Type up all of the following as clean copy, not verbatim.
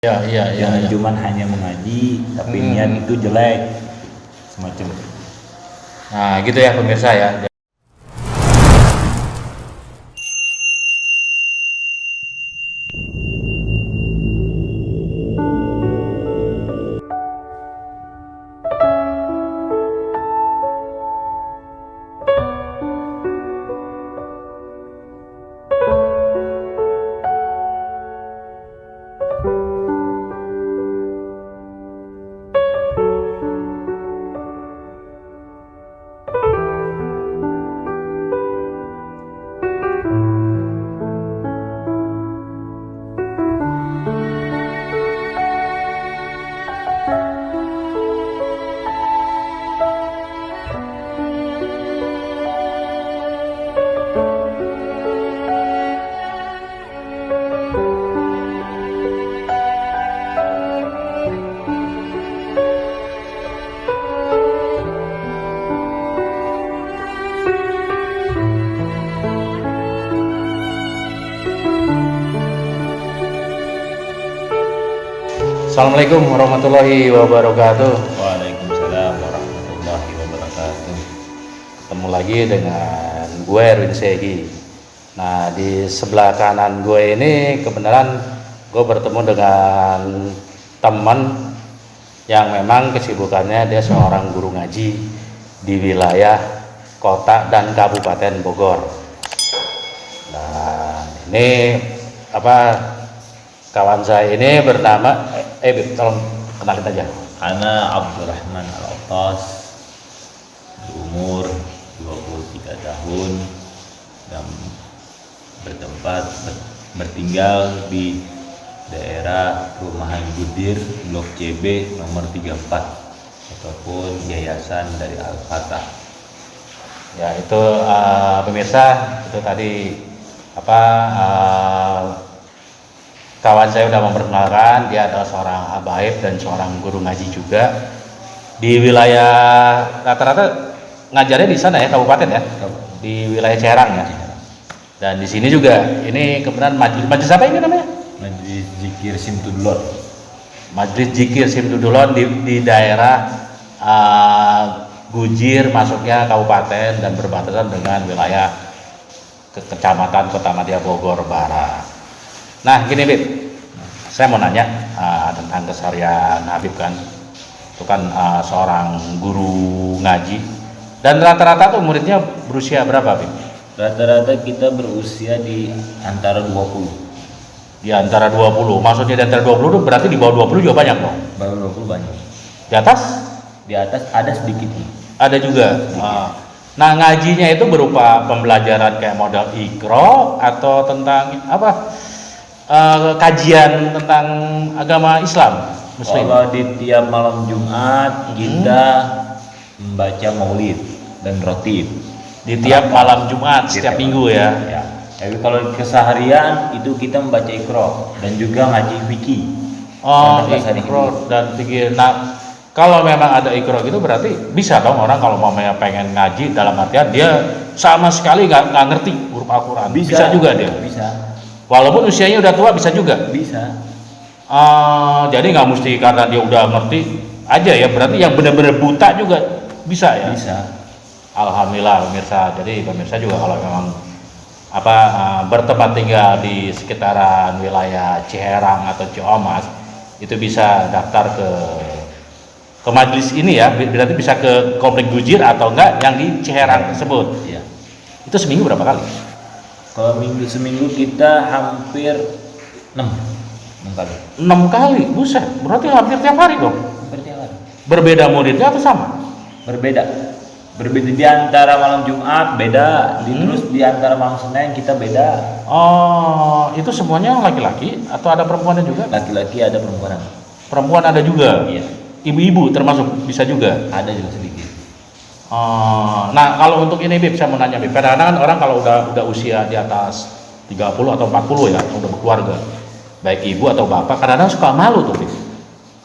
Ya, iya, iya, Jangan iya. cuman hanya mengaji tapi niat itu jelek semacam itu. Nah, gitu ya pemirsa ya. Assalamualaikum warahmatullahi wabarakatuh. Waalaikumsalam warahmatullahi wabarakatuh. Ketemu lagi dengan gue Erwin Segi. Nah, di sebelah kanan gue ini kebenaran gue bertemu dengan teman yang memang kesibukannya dia seorang guru ngaji di wilayah kota dan kabupaten Bogor. Nah, ini kawan saya ini bernama Bib, tolong kenalin aja. Ana Abdurrahman Al-Attas, berumur 23 tahun dan bertinggal di daerah Perumahan Gudir Blok CB nomor 34 ataupun Yayasan dari Al-Fatah. Ya, itu pemirsa, itu tadi kawan saya udah memperkenalkan, dia adalah seorang habaib dan seorang guru ngaji juga di wilayah, rata-rata ngajarnya di sana ya, kabupaten ya, di wilayah Serang ya. Dan di sini juga ini kebetulan majelis apa ini namanya? Majelis Zikir Simtudulon. Majelis Zikir Simtudulon di daerah Gujir, masuknya kabupaten dan berbatasan dengan wilayah kecamatan Kotamadya Bogor Barat. Nah, gini Bib, saya mau nanya tentang keseharian Habib kan. Itu kan seorang guru ngaji. Dan rata-rata tuh muridnya berusia berapa Bib? Rata-rata kita berusia di antara 20. Di antara 20. Maksudnya di antara 20 itu berarti di bawah 20 juga banyak dong? Baru 20 banyak. Di atas? Di atas ada sedikit nih. Ada juga. Nah, ngajinya itu berupa pembelajaran kayak modal Iqra atau tentang kajian tentang agama Islam Muslim. Kalau di tiap malam Jumat kita membaca maulid dan rotib. Di tiap malam Jumat setiap minggu ya. Ya. Tapi kalau keseharian itu kita membaca Iqra dan juga ngaji fikih. Oh, Iqra dan fikih. Nah, kalau memang ada Iqra gitu berarti bisa dong orang kalau mau pengen ngaji dalam artian dia sama sekali nggak ngerti huruf Al-Quran. Bisa juga dia. Bisa. Walaupun usianya udah tua bisa juga. Bisa. Jadi nggak mesti karena dia udah ngerti aja ya. Berarti yang benar-benar buta juga bisa ya. Bisa. Alhamdulillah pemirsa. Jadi pemirsa juga kalau memang bertempat tinggal di sekitaran wilayah Ciherang atau Ciamas itu bisa daftar ke majelis ini ya. Berarti bisa ke Komplek Gujir atau enggak yang di Ciherang tersebut. Iya. Itu seminggu berapa kali? Kalau seminggu kita hampir 6 kali. 6 kali, buset. Berarti hampir tiap hari dong. Hampir tiap hari. Berbeda muridnya atau sama? Berbeda di antara malam Jumat beda, terus di antara malam Senin kita beda. Oh, itu semuanya laki-laki atau ada perempuannya juga? Laki-laki ada, perempuan. Perempuan ada juga. Iya. Ibu-ibu termasuk bisa juga. Ada juga sedikit. Nah, kalau untuk ini Bib, saya mau nanya Bib. Kadang-kadang kan orang kalau udah usia di atas 30 atau 40 ya, udah berkeluarga, baik ibu atau bapak, kadang-kadang suka malu tuh Bib.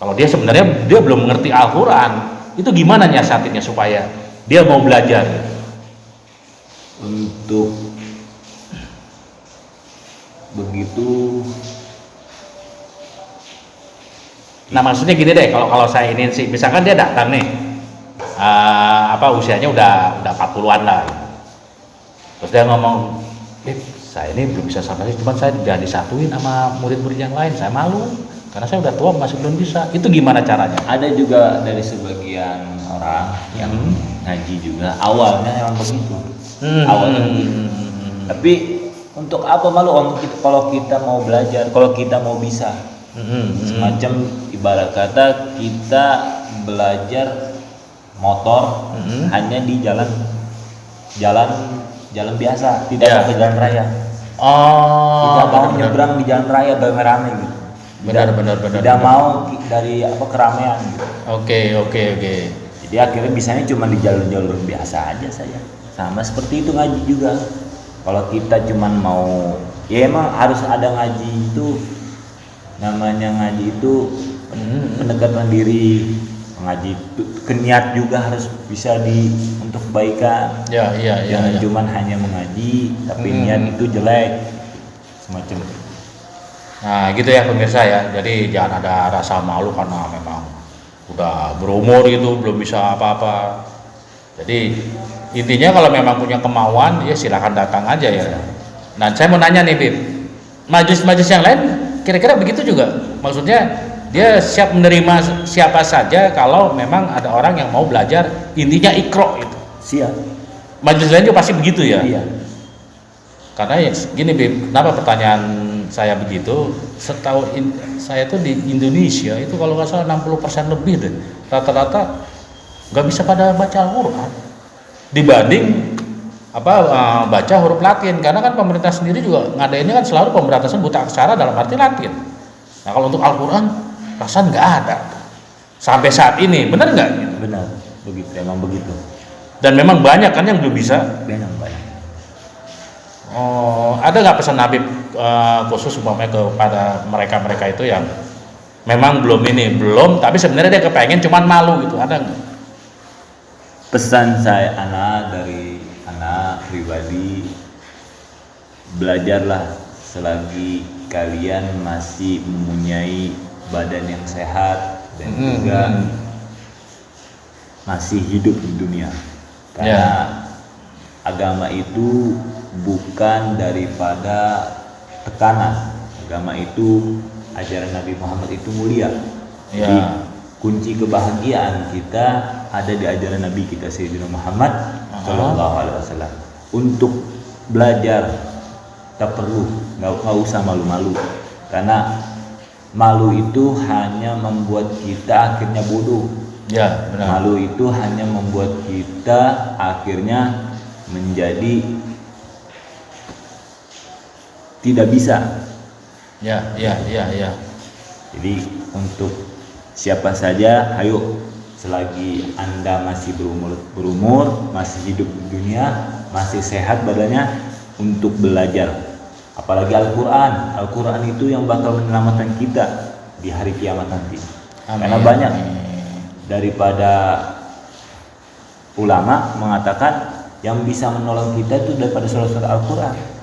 Kalau dia sebenarnya dia belum mengerti Al-Quran, itu gimana nyiasatinnya supaya dia mau belajar? Untuk begitu Nah maksudnya gini deh, kalau saya ini sih, misalkan dia datang nih, usianya udah 40-an lah, gitu. Terus dia ngomong, saya ini belum bisa sama sih, cuman saya udah disatuin sama murid-murid yang lain, saya malu karena saya udah tua masih belum bisa. Itu gimana caranya? Ada juga dari sebagian orang yang ngaji juga awalnya memang begitu. Awalnya begitu. Tapi untuk apa malu kalau kita mau belajar, kalau kita mau bisa. Semacam ibarat kata kita belajar motor hanya di jalan biasa, tidak mau ke jalan raya. Tidak mau nyebrang di jalan raya rame-rame gitu. Benar. Tidak mau dari keramaian gitu. Oke. Jadi akhirnya bisanya cuma di jalur-jalur biasa aja saya. Sama seperti itu ngaji juga. Kalau kita cuma mau, ya emang harus ada ngaji itu. Namanya ngaji itu pendekatan diri. Ngaji itu niat juga harus bisa untuk kebaikan. Jangan cuma hanya mengaji tapi niat itu jelek. Semacam itu. Nah gitu ya pemirsa ya, jadi jangan ada rasa malu karena memang udah berumur gitu, belum bisa apa-apa. Jadi intinya kalau memang punya kemauan ya silakan datang aja ya. Nah saya mau nanya nih Bib, majelis-majelis yang lain kira-kira begitu juga? Maksudnya dia siap menerima siapa saja kalau memang ada orang yang mau belajar, intinya ikro itu. Siap. Majelis lain juga pasti begitu ya? Iya. Karena ya gini Bib, kenapa pertanyaan saya begitu, setahu saya tuh di Indonesia itu kalau nggak salah 60% lebih deh rata-rata nggak bisa pada baca Al-Quran dibanding baca huruf Latin, karena kan pemerintah sendiri juga ngadainnya kan selalu pemberantasan buta aksara dalam arti Latin. Nah kalau untuk Al-Quran rasanya nggak ada sampai saat ini, benar nggak? Benar, begitu, emang begitu. Dan memang banyak kan yang belum bisa. Banyak. Oh, ada nggak pesan Habib khusus umpamanya kepada mereka itu yang memang belum, tapi sebenarnya dia kepengen cuman malu gitu, ada nggak? Pesan saya dari anak pribadi, belajarlah selagi kalian masih mempunyai badan yang sehat dan juga masih hidup di dunia, karena agama itu bukan daripada tekanan. Agama itu, ajaran Nabi Muhammad itu mulia. Jadi kunci kebahagiaan kita ada di ajaran Nabi kita Sayyidina Muhammad Sallallahu Alaihi Wasallam. Untuk belajar tak perlu, nggak usah malu-malu, karena malu itu hanya membuat kita akhirnya bodoh. Ya, benar. Malu itu hanya membuat kita akhirnya menjadi tidak bisa. Ya. Jadi untuk siapa saja, ayo selagi Anda masih berumur, masih hidup di dunia, masih sehat badannya, untuk belajar. Apalagi Al-Quran. Al-Quran itu yang bakal menyelamatkan kita di hari kiamat nanti. Amin. Karena banyak daripada ulama mengatakan yang bisa menolong kita itu daripada surat-surat Al-Quran.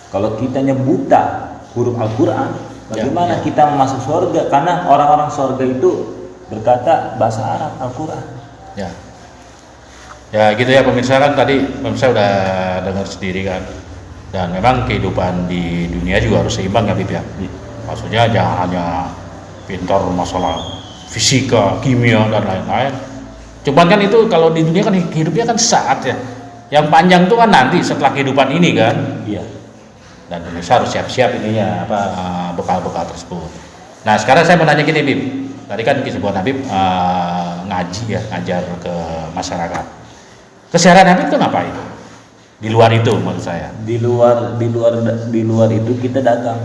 Kalau kitanya buta huruf Al-Quran, bagaimana kita masuk surga? Karena orang-orang surga itu berkata bahasa Arab Al-Quran. Ya gitu ya pemirsa, kan tadi pemirsa udah dengar sendiri kan. Dan memang kehidupan di dunia juga harus seimbang ya Bib ya. Maksudnya jangan hanya pintar masalah fisika, kimia dan lain-lain. Cuman kan itu kalau di dunia kan hidupnya kan saat ya. Yang panjang itu kan nanti setelah kehidupan ini kan. Iya. Dan Indonesia harus siap-siap ininya bekal-bekal tersebut. Nah sekarang saya mau nanya gini Bib, tadi kan disebut Habib ngaji ya, ngajar ke masyarakat. Keseharian Habib itu ngapain? Di luar itu menurut saya. Di luar itu kita dagang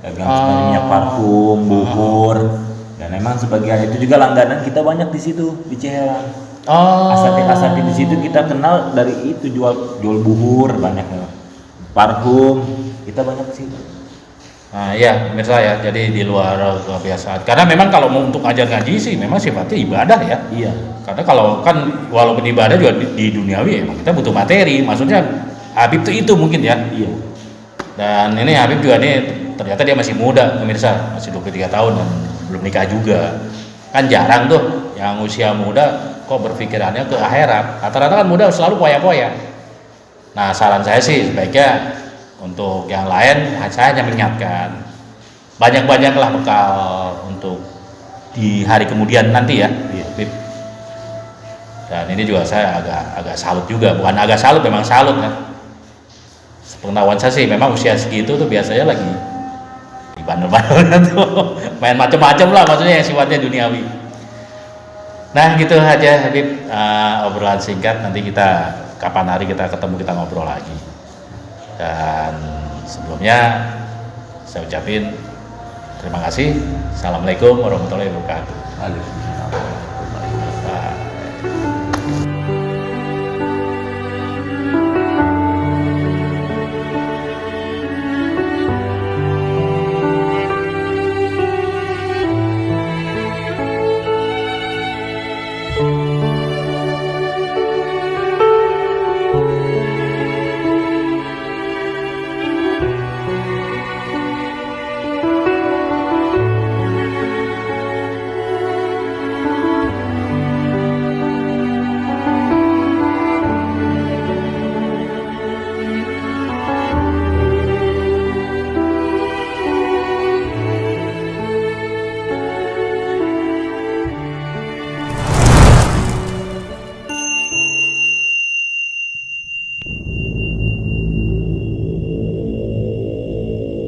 sebenarnya parfum, bukur, dan memang sebagian itu juga langganan kita banyak di situ di Ciherang. Asatid di situ kita kenal dari itu, jual bukur banyak. Parfum kita banyak ke situ. Nah ya pemirsa ya, jadi di luar kebiasaan. Karena memang kalau mau untuk ngajar ngaji sih memang sifatnya ibadah ya. Iya. Karena kalau kan walaupun ibadah juga di duniawi emang kita butuh materi. Maksudnya Habib itu mungkin ya. Iya. Dan ini Habib juga nih ternyata dia masih muda pemirsa, masih 23 tahun dan sebelum nikah juga. Kan jarang tuh yang usia muda kok berpikirannya ke akhirat. Rata-rata kan muda selalu poya-poya. Nah, saran saya sih sebaiknya untuk yang lain saya hanya mengingatkan banyak-banyaklah bekal untuk di hari kemudian nanti ya. Bib. Dan ini juga saya agak salut juga, bukan agak salut, memang salut kan. Sepengetahuan saya sih memang usia segitu tuh biasanya lagi di bandel-bandelnya tuh main macam-macam lah, maksudnya yang sifatnya duniawi. Nah gitu aja Habib, obrolan singkat, nanti kita kapan hari kita ketemu kita ngobrol lagi. Dan sebelumnya saya ucapin terima kasih. Assalamualaikum warahmatullahi wabarakatuh. Waalaikumsalam.